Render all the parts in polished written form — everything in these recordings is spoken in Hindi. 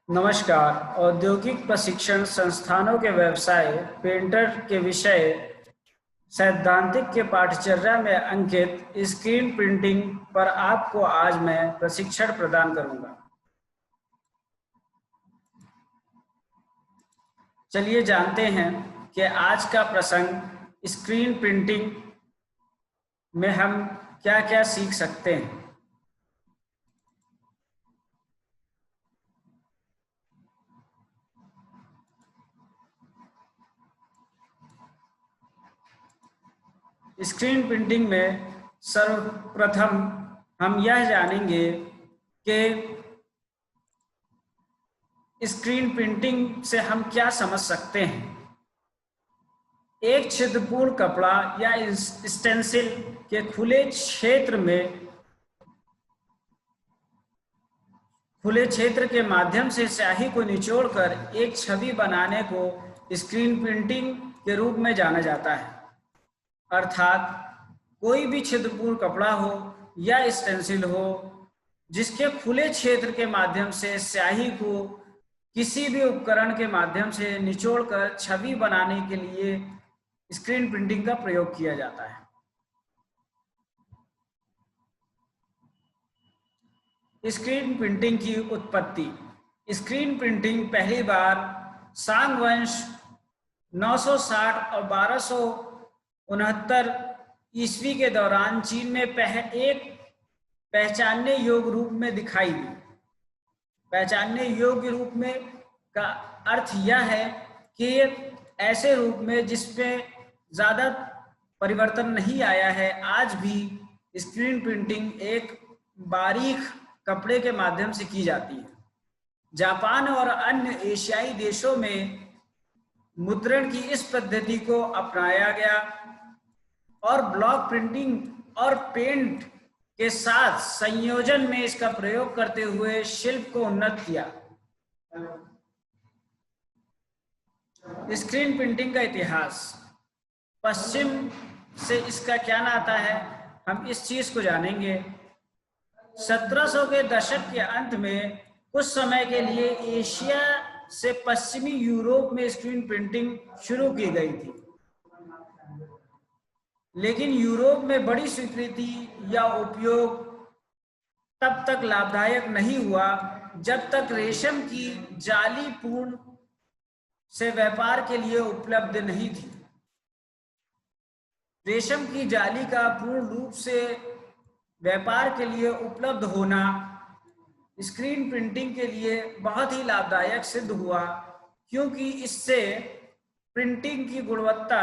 नमस्कार। औद्योगिक प्रशिक्षण संस्थानों के व्यवसाय पेंटर के विषय सैद्धांतिक के पाठ्यचर्या में अंकित स्क्रीन प्रिंटिंग पर आपको आज मैं प्रशिक्षण प्रदान करूंगा। चलिए जानते हैं कि आज का प्रसंग स्क्रीन प्रिंटिंग में हम क्या क्या सीख सकते हैं। स्क्रीन प्रिंटिंग में सर्वप्रथम हम यह जानेंगे कि स्क्रीन प्रिंटिंग से हम क्या समझ सकते हैं। एक छिद्रपूर्ण कपड़ा या स्टेंसिल के खुले क्षेत्र के माध्यम से स्याही को निचोड़कर एक छवि बनाने को स्क्रीन प्रिंटिंग के रूप में जाना जाता है। अर्थात कोई भी छिद्रपूर्ण कपड़ा हो या स्टेंसिल हो जिसके खुले क्षेत्र के माध्यम से स्याही को किसी भी उपकरण के माध्यम से निचोड़कर छवि बनाने के लिए स्क्रीन प्रिंटिंग का प्रयोग किया जाता है। स्क्रीन प्रिंटिंग की उत्पत्ति। स्क्रीन प्रिंटिंग पहली बार सांग वंश 960 और 1269 ईस्वी के दौरान चीन में एक पहचानने योग्य रूप में दिखाई दी। पहचानने योग्य रूप में का अर्थ यह है कि ऐसे रूप में जिसमें ज़्यादा परिवर्तन नहीं आया है। आज भी स्क्रीन प्रिंटिंग एक बारीक कपड़े के माध्यम से की जाती है। जापान और अन्य एशियाई देशों में मुद्रण की इस पद्धति को अपनाया गया और ब्लॉक प्रिंटिंग और पेंट के साथ संयोजन में इसका प्रयोग करते हुए शिल्प को उन्नत किया। स्क्रीन प्रिंटिंग का इतिहास। पश्चिम से इसका क्या नाता है, हम इस चीज को जानेंगे। 1700 के दशक के अंत में कुछ समय के लिए एशिया से पश्चिमी यूरोप में स्क्रीन प्रिंटिंग शुरू की गई थी, लेकिन यूरोप में बड़ी स्वीकृति या उपयोग तब तक लाभदायक नहीं हुआ जब तक रेशम की जाली पूर्ण से व्यापार के लिए उपलब्ध नहीं थी। रेशम की जाली का पूर्ण रूप से व्यापार के लिए उपलब्ध होना स्क्रीन प्रिंटिंग के लिए बहुत ही लाभदायक सिद्ध हुआ, क्योंकि इससे प्रिंटिंग की गुणवत्ता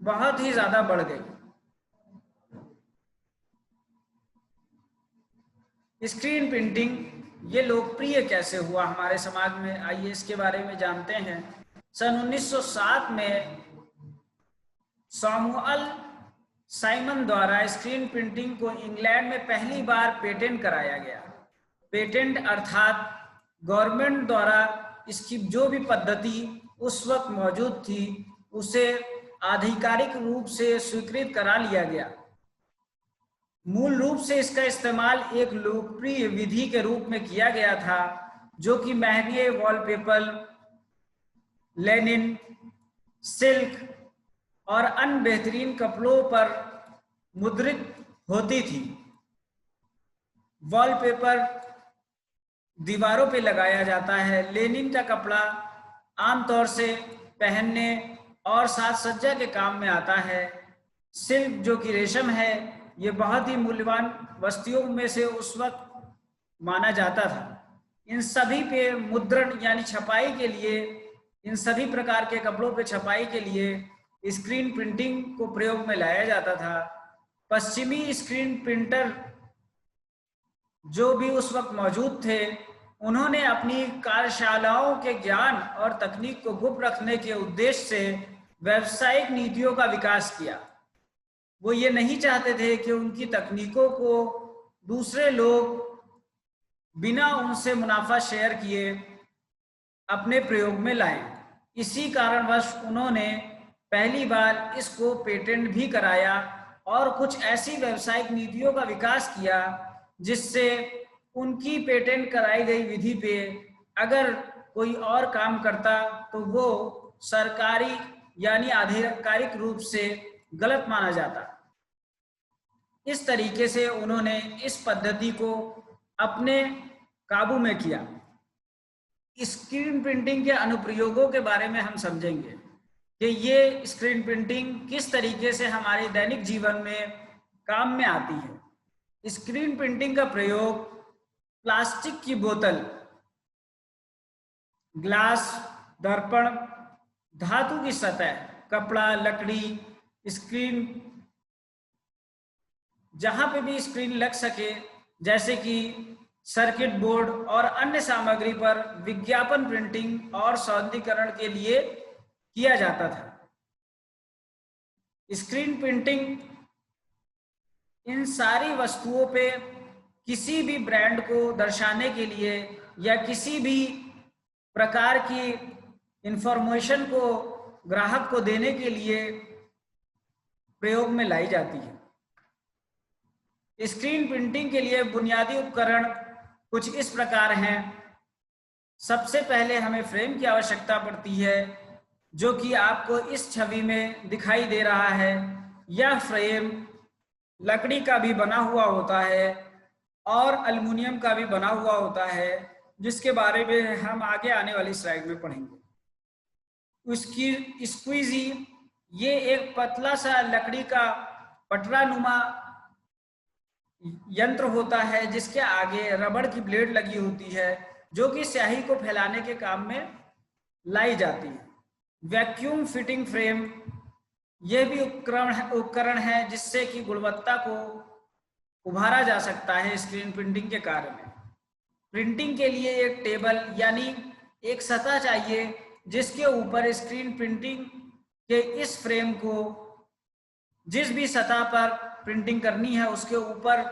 बहुत ही ज्यादा बढ़ गई। स्क्रीन प्रिंटिंग ये लोकप्रिय कैसे हुआ हमारे समाज में, आइए इसके बारे में जानते हैं। सन 1907 में सैमुअल साइमन द्वारा स्क्रीन प्रिंटिंग को इंग्लैंड में पहली बार पेटेंट कराया गया। पेटेंट अर्थात गवर्नमेंट द्वारा इसकी जो भी पद्धति उस वक्त मौजूद थी उसे आधिकारिक रूप से स्वीकृत करा लिया गया। मूल रूप से इसका इस्तेमाल एक लोकप्रिय विधि के रूप में किया गया था, जो कि महंगे वॉलपेपर, लेनिन, सिल्क और अन्य बेहतरीन कपड़ों पर मुद्रित होती थी। वॉलपेपर दीवारों पे लगाया जाता है। लेनिन का कपड़ा आमतौर से पहनने और साज सज्जा के काम में आता है। सिल्क जो कि रेशम है, ये बहुत ही मूल्यवान वस्तुओं में से उस वक्त माना जाता था। इन सभी पे मुद्रण यानी छपाई के लिए, इन सभी प्रकार के कपड़ों पे छपाई के लिए स्क्रीन प्रिंटिंग को प्रयोग में लाया जाता था। पश्चिमी स्क्रीन प्रिंटर जो भी उस वक्त मौजूद थे, उन्होंने अपनी कार्यशालाओं के ज्ञान और तकनीक को गुप्त रखने के उद्देश्य से व्यावसायिक नीतियों का विकास किया। वो ये नहीं चाहते थे कि उनकी तकनीकों को दूसरे लोग बिना उनसे मुनाफा शेयर किए अपने प्रयोग में लाएं। इसी कारणवश उन्होंने पहली बार इसको पेटेंट भी कराया और कुछ ऐसी व्यावसायिक नीतियों का विकास किया जिससे उनकी पेटेंट कराई गई विधि पे अगर कोई और काम करता तो वो सरकारी यानी आधिकारिक रूप से गलत माना जाता। इस तरीके से उन्होंने इस पद्धति को अपने काबू में किया। स्क्रीन प्रिंटिंग के अनुप्रयोगों के बारे में हम समझेंगे कि ये स्क्रीन प्रिंटिंग किस तरीके से हमारे दैनिक जीवन में काम में आती है। स्क्रीन प्रिंटिंग का प्रयोग प्लास्टिक की बोतल, ग्लास, दर्पण, धातु की सतह, कपड़ा, लकड़ी, स्क्रीन, जहां पे भी स्क्रीन लग सके जैसे कि सर्किट बोर्ड और अन्य सामग्री पर विज्ञापन प्रिंटिंग और सौंदर्यीकरण के लिए किया जाता था। स्क्रीन प्रिंटिंग इन सारी वस्तुओं पे किसी भी ब्रांड को दर्शाने के लिए या किसी भी प्रकार की इंफॉर्मेशन को ग्राहक को देने के लिए प्रयोग में लाई जाती है। स्क्रीन प्रिंटिंग के लिए बुनियादी उपकरण कुछ इस प्रकार हैं। सबसे पहले हमें फ्रेम की आवश्यकता पड़ती है, जो कि आपको इस छवि में दिखाई दे रहा है। यह फ्रेम लकड़ी का भी बना हुआ होता है और एल्युमिनियम का भी बना हुआ होता है, जिसके बारे में हम आगे आने वाली स्लाइड में पढ़ेंगे। उसकी स्क्वीजी, ये एक पतला सा लकड़ी का पटरा नुमा यंत्र होता है जिसके आगे रबड़ की ब्लेड लगी होती है, जो कि स्याही को फैलाने के काम में लाई जाती है। वैक्यूम फिटिंग फ्रेम, यह भी उपकरण है जिससे कि गुणवत्ता को उभारा जा सकता है स्क्रीन प्रिंटिंग के कार्य में। प्रिंटिंग के लिए एक टेबल यानी एक सतह चाहिए जिसके ऊपर स्क्रीन प्रिंटिंग के इस फ्रेम को जिस भी सतह पर प्रिंटिंग करनी है उसके ऊपर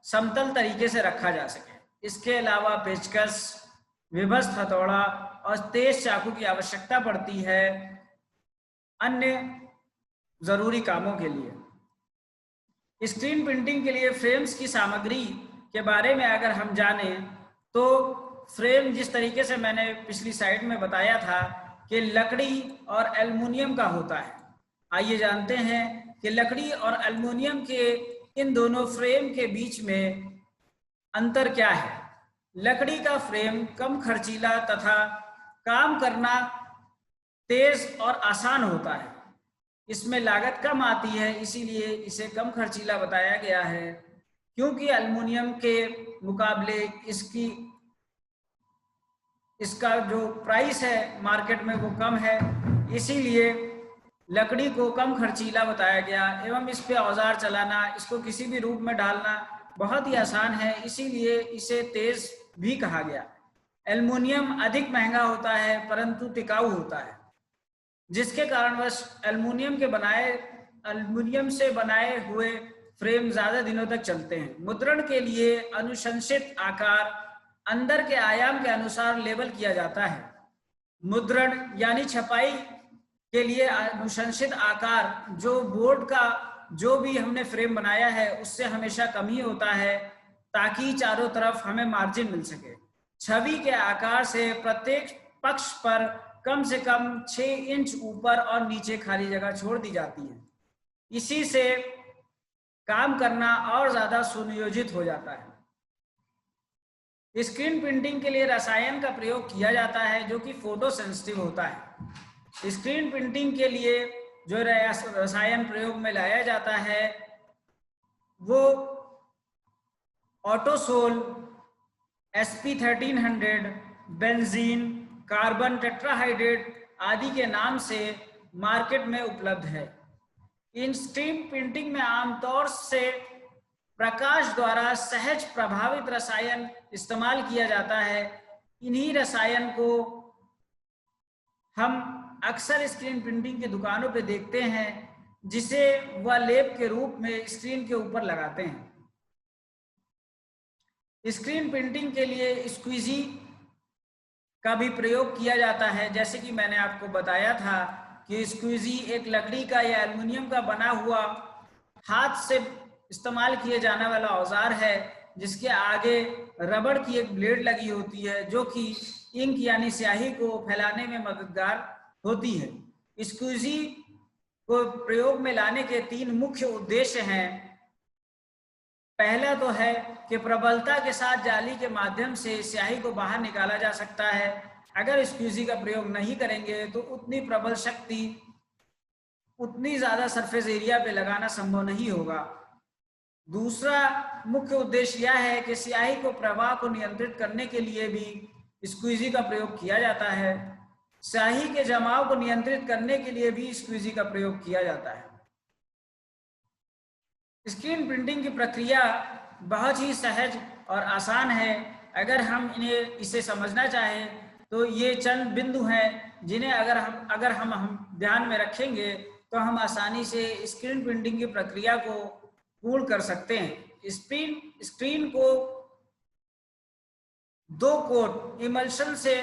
समतल तरीके से रखा जा सके। इसके अलावा पेचकस, विभक्त हथौड़ा और तेज चाकू की आवश्यकता पड़ती है अन्य जरूरी कामों के लिए। स्क्रीन प्रिंटिंग के लिए फ्रेम्स की सामग्री के बारे में अगर हम जाने तो फ्रेम जिस तरीके से मैंने पिछली स्लाइड में बताया था कि लकड़ी और एल्युमिनियम का होता है। आइए जानते हैं कि लकड़ी और एल्युमिनियम के इन दोनों फ्रेम के बीच में अंतर क्या है। लकड़ी का फ्रेम कम खर्चीला तथा काम करना तेज और आसान होता है। इसमें लागत कम आती है, इसीलिए इसे कम खर्चीला बताया गया है। क्योंकि एल्युमिनियम के मुकाबले इसका जो प्राइस है मार्केट में वो कम है, इसीलिए लकड़ी को कम खर्चीला बताया गया। एवं इस पे औजार चलाना, इसको किसी भी रूप में डालना बहुत ही आसान है, इसीलिए इसे तेज भी कहा गया। एल्युमिनियम अधिक महंगा होता है परंतु टिकाऊ होता है, जिसके कारणवश एल्युमिनियम से बनाए हुए फ्रेम ज्यादा दिनों तक चलते हैं। मुद्रण के लिए अनुशंसित आकार अंदर के आयाम के अनुसार लेबल किया जाता है। मुद्रण यानी छपाई के लिए अनुशंसित आकार जो बोर्ड का जो भी हमने फ्रेम बनाया है उससे हमेशा कम ही होता है, ताकि चारों तरफ हमें मार्जिन मिल सके। छवि के आकार से प्रत्येक पक्ष पर कम से कम 6 इंच ऊपर और नीचे खाली जगह छोड़ दी जाती है। इसी से काम करना और ज्यादा सुनियोजित हो जाता है। स्क्रीन प्रिंटिंग के लिए रसायन का प्रयोग किया जाता है जो कि फोटो सेंसिटिव होता है। स्क्रीन प्रिंटिंग के लिए जो रसायन प्रयोग में लाया जाता है वो ऑटोसोल, SP1300, बेंजीन, कार्बन टेट्राहाइड्रेट आदि के नाम से मार्केट में उपलब्ध है। इन स्क्रीन प्रिंटिंग में आमतौर से प्रकाश द्वारा सहज प्रभावित रसायन इस्तेमाल किया जाता है। इन्हीं रसायन को हम अक्सर स्क्रीन प्रिंटिंग की दुकानों पे देखते हैं, जिसे वह लेप के रूप में स्क्रीन के ऊपर लगाते हैं। स्क्रीन प्रिंटिंग के लिए स्क्वीजी का भी प्रयोग किया जाता है। जैसे कि मैंने आपको बताया था कि स्क्वीजी एक लकड़ी का या एल्युमिनियम का बना हुआ हाथ से इस्तेमाल किए जाने वाला औजार है, जिसके आगे रबड़ की एक ब्लेड लगी होती है जो कि इंक यानी स्याही को फैलाने में मददगार होती है। स्क्वीजी को प्रयोग में लाने के 3 मुख्य उद्देश्य हैं। पहला तो है कि प्रबलता के साथ जाली के माध्यम से स्याही को बाहर निकाला जा सकता है। अगर स्क्वीजी का प्रयोग नहीं करेंगे तो उतनी प्रबल शक्ति उतनी ज्यादा सरफेस एरिया पे लगाना संभव नहीं होगा। दूसरा मुख्य उद्देश्य यह है कि स्याही को प्रवाह को नियंत्रित करने के लिए भी स्क्वीजी का प्रयोग किया जाता है। स्याही के जमाव को नियंत्रित करने के लिए भी स्क्वीजी का प्रयोग किया जाता है। स्क्रीन प्रिंटिंग की प्रक्रिया बहुत ही सहज और आसान है। अगर हम इसे समझना चाहें तो ये चंद बिंदु हैं जिन्हें अगर हम ध्यान में रखेंगे तो हम आसानी से स्क्रीन प्रिंटिंग की प्रक्रिया को पूर्ण कर सकते हैं। स्क्रीन को 2 कोट इमल्शन से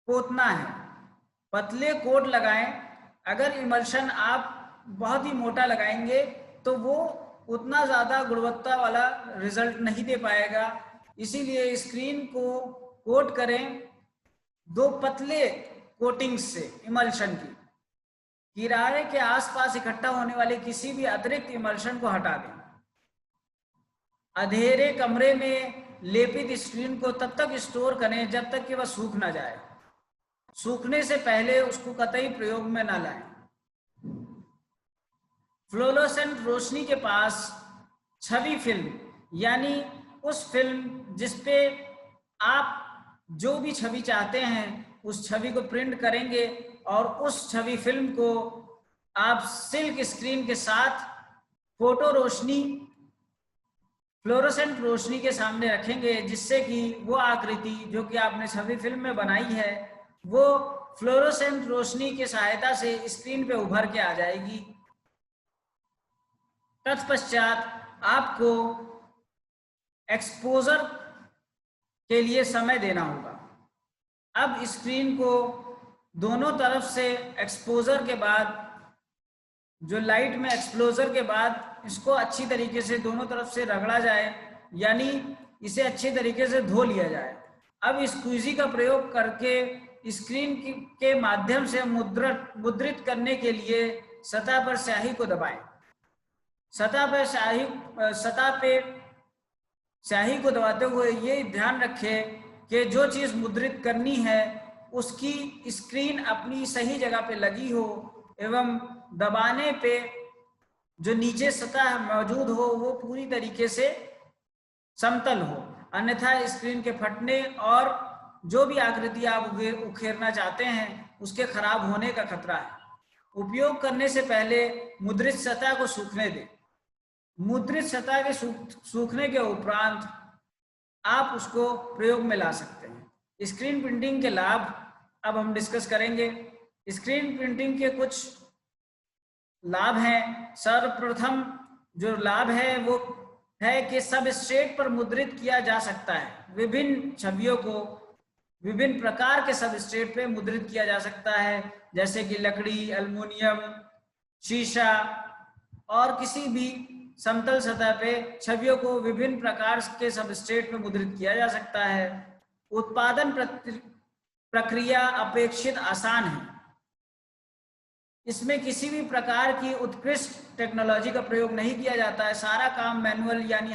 पोतना है। पतले कोट लगाएं। अगर इमल्शन आप बहुत ही मोटा लगाएंगे तो वो उतना ज्यादा गुणवत्ता वाला रिजल्ट नहीं दे पाएगा। इसीलिए स्क्रीन को कोट करें 2 पतले कोटिंग्स से इमल्शन की। किनारे के आसपास इकट्ठा होने वाले किसी भी अतिरिक्त इमल्शन को हटा दें। अंधेरे कमरे में लेपित स्क्रीन को तब तक स्टोर करें जब तक कि वह सूख ना जाए। सूखने से पहले उसको कतई प्रयोग में ना लाएं। फ्लोरोसेंट रोशनी के पास छवि फिल्म यानी उस फिल्म जिसपे आप जो भी छवि चाहते हैं उस छवि को प्रिंट करेंगे और उस छवि फिल्म को आप सिल्क स्क्रीन के साथ फोटो रोशनी फ्लोरोसेंट रोशनी के सामने रखेंगे, जिससे कि वो आकृति जो कि आपने छवि फिल्म में बनाई है वो फ्लोरोसेंट रोशनी की सहायता से स्क्रीन पे उभर के आ जाएगी। तत्पश्चात आपको एक्सपोजर के लिए समय देना होगा। अब स्क्रीन को दोनों तरफ से एक्सपोजर के बाद, जो लाइट में एक्सपोजर के बाद इसको अच्छी तरीके से दोनों तरफ से रगड़ा जाए, यानी इसे अच्छे तरीके से धो लिया जाए। अब स्क्वीजी का प्रयोग करके स्क्रीन के माध्यम से मुद्रित करने के लिए सतह पर स्याही को दबाएं। सतह पे स्याही को दबाते हुए ये ध्यान रखें कि जो चीज मुद्रित करनी है उसकी स्क्रीन अपनी सही जगह पे लगी हो एवं दबाने पे जो नीचे सतह मौजूद हो वो पूरी तरीके से समतल हो, अन्यथा स्क्रीन के फटने और जो भी आकृति आप उकेरना चाहते हैं उसके खराब होने का खतरा है। उपयोग करने से पहले मुद्रित सतह को सूखने दें। मुद्रित सतह के सूखने के उपरांत आप उसको प्रयोग में ला सकते हैं। स्क्रीन प्रिंटिंग के लाभ अब हम डिस्कस करेंगे। स्क्रीन प्रिंटिंग के कुछ लाभ हैं। सर्वप्रथम जो लाभ है वो है कि सबस्ट्रेट पर मुद्रित किया जा सकता है। विभिन्न छवियों को विभिन्न प्रकार के सबस्ट्रेट पे मुद्रित किया जा सकता है, जैसे कि लकड़ी, एल्युमिनियम, शीशा और किसी भी समतल सतह पे छवियों को विभिन्न प्रकार के सबस्ट्रेट पे मुद्रित किया जा सकता है। उत्पादन प्रक्रिया अपेक्षित आसान है। इसमें किसी भी प्रकार की उत्कृष्ट टेक्नोलॉजी का प्रयोग नहीं किया जाता है। सारा काम मैनुअल यानी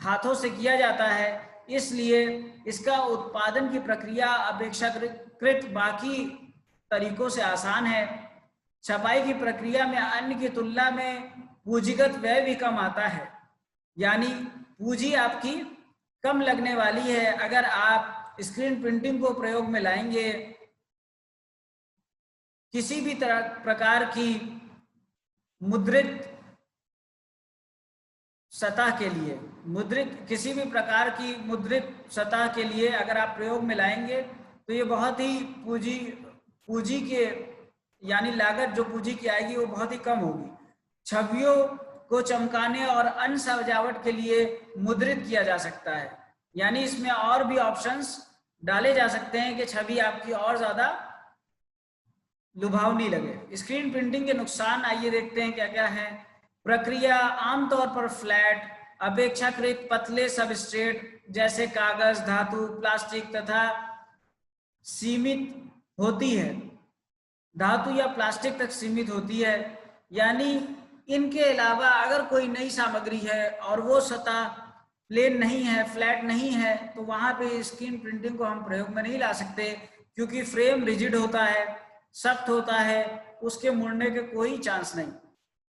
हाथों से किया जाता है, इसलिए इसका उत्पादन की प्रक्रिया अपेक्षाकृत बाकी तरीकों से आसान है। छपाई की प्रक्रिया में अन्य की तुलना में पूंजीगत व्यय भी कम आता है, यानी पूंजी आपकी कम लगने वाली है अगर आप स्क्रीन प्रिंटिंग को प्रयोग में लाएंगे। किसी भी प्रकार की मुद्रित सतह के लिए अगर आप प्रयोग में लाएंगे तो ये बहुत ही पूंजी के यानी लागत जो पूंजी की आएगी वो बहुत ही कम होगी। छवियों को चमकाने और अन्य सजावट के लिए मुद्रित किया जा सकता है, यानी इसमें और भी ऑप्शंस डाले जा सकते हैं कि छवि आपकी और ज्यादा लुभावनी लगे। स्क्रीन प्रिंटिंग के नुकसान आइए देखते हैं क्या क्या है। प्रक्रिया आमतौर पर फ्लैट अपेक्षाकृत पतले सबस्ट्रेट जैसे कागज, धातु, प्लास्टिक तथा सीमित होती है, धातु या प्लास्टिक तक सीमित होती है। यानी इनके अलावा अगर कोई नई सामग्री है और वो सतह प्लेन नहीं है, फ्लैट नहीं है, तो वहां पे स्क्रीन प्रिंटिंग को हम प्रयोग में नहीं ला सकते, क्योंकि फ्रेम रिजिड होता है, सख्त होता है, उसके मुड़ने के कोई चांस नहीं।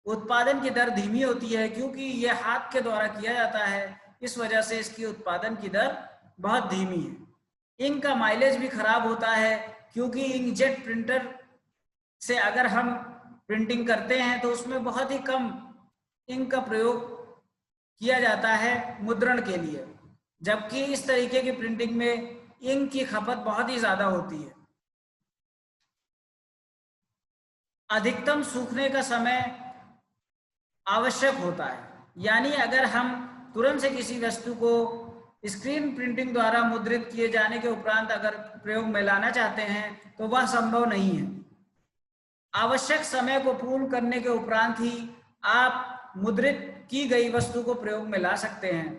उत्पादन की दर धीमी होती है क्योंकि यह हाथ के द्वारा किया जाता है, इस वजह से इसकी उत्पादन की दर बहुत धीमी है। इंक का माइलेज भी खराब होता है क्योंकि इंकजेट प्रिंटर से अगर हम प्रिंटिंग करते हैं तो उसमें बहुत ही कम इंक का प्रयोग किया जाता है मुद्रण के लिए, जबकि इस तरीके की प्रिंटिंग में इंक की खपत बहुत ही ज्यादा होती है। अधिकतम सूखने का समय आवश्यक होता है, यानी अगर हम तुरंत से किसी वस्तु को स्क्रीन प्रिंटिंग द्वारा मुद्रित किए जाने के उपरांत अगर प्रयोग में लाना चाहते हैं तो वह संभव नहीं है। आवश्यक समय को पूर्ण करने के उपरांत ही आप मुद्रित की गई वस्तु को प्रयोग में ला सकते हैं।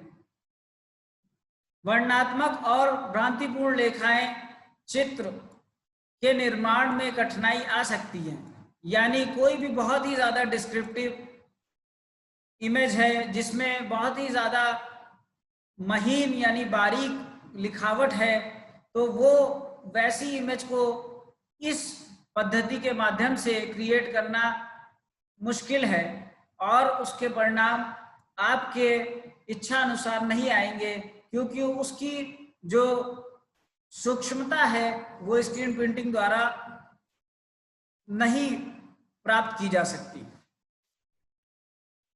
वर्णनात्मक और भ्रांतिपूर्ण लेखाएं चित्र के निर्माण में कठिनाई आ सकती है, यानी कोई भी बहुत ही ज्यादा डिस्क्रिप्टिव इमेज है जिसमें बहुत ही ज्यादा महीन यानी बारीक लिखावट है, तो वो वैसी इमेज को इस पद्धति के माध्यम से क्रिएट करना मुश्किल है और उसके परिणाम आपके इच्छा अनुसार नहीं आएंगे, क्योंकि उसकी जो सूक्ष्मता है वो स्क्रीन प्रिंटिंग द्वारा नहीं प्राप्त की जा सकती।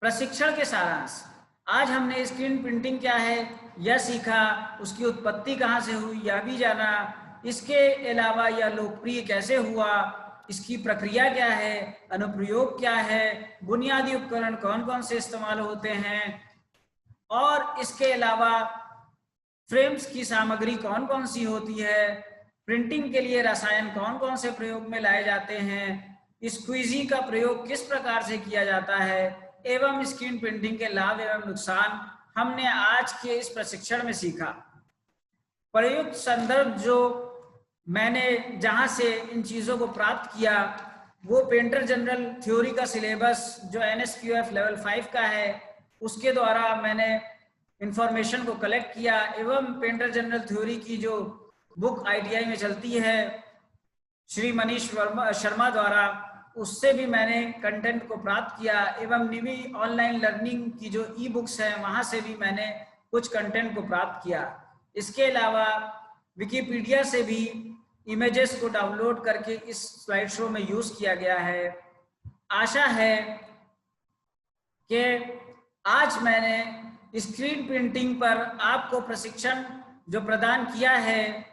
प्रशिक्षण के सारांश। आज हमने स्क्रीन प्रिंटिंग क्या है यह सीखा, उसकी उत्पत्ति कहाँ से हुई यह भी जाना, इसके अलावा यह लोकप्रिय कैसे हुआ, इसकी प्रक्रिया क्या है, अनुप्रयोग क्या है, बुनियादी उपकरण कौन कौन से इस्तेमाल होते हैं, और इसके अलावा फ्रेम्स की सामग्री कौन कौन सी होती है, प्रिंटिंग के लिए रसायन कौन कौन से प्रयोग में लाए जाते हैं, स्क्वीजी का प्रयोग किस प्रकार से किया जाता है, एवं स्क्रीन प्रिंटिंग के लाभ एवं नुकसान हमने आज के इस प्रशिक्षण में सीखा। प्रयुक्त संदर्भ जो मैंने जहां से इन चीजों को प्राप्त किया वो पेंटर जनरल थ्योरी का सिलेबस जो NSQF लेवल 5 का है उसके द्वारा मैंने इंफॉर्मेशन को कलेक्ट किया, एवं पेंटर जनरल थ्योरी की जो बुक ITI में चलती है श्री मनीष शर्मा द्वारा, उससे भी मैंने कंटेंट को प्राप्त किया, एवं निवी ऑनलाइन लर्निंग की जो ई-बुक्स है वहां से भी मैंने कुछ कंटेंट को प्राप्त किया। इसके अलावा विकिपीडिया से भी इमेजेस को डाउनलोड करके इस स्लाइड शो में यूज किया गया है। आशा है कि आज मैंने स्क्रीन प्रिंटिंग पर आपको प्रशिक्षण जो प्रदान किया है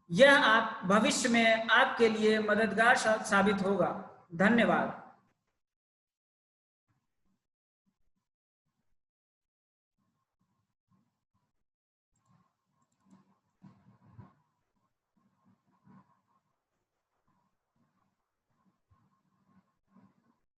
यह आप भविष्य में आपके लिए मददगार साबित होगा। धन्यवाद।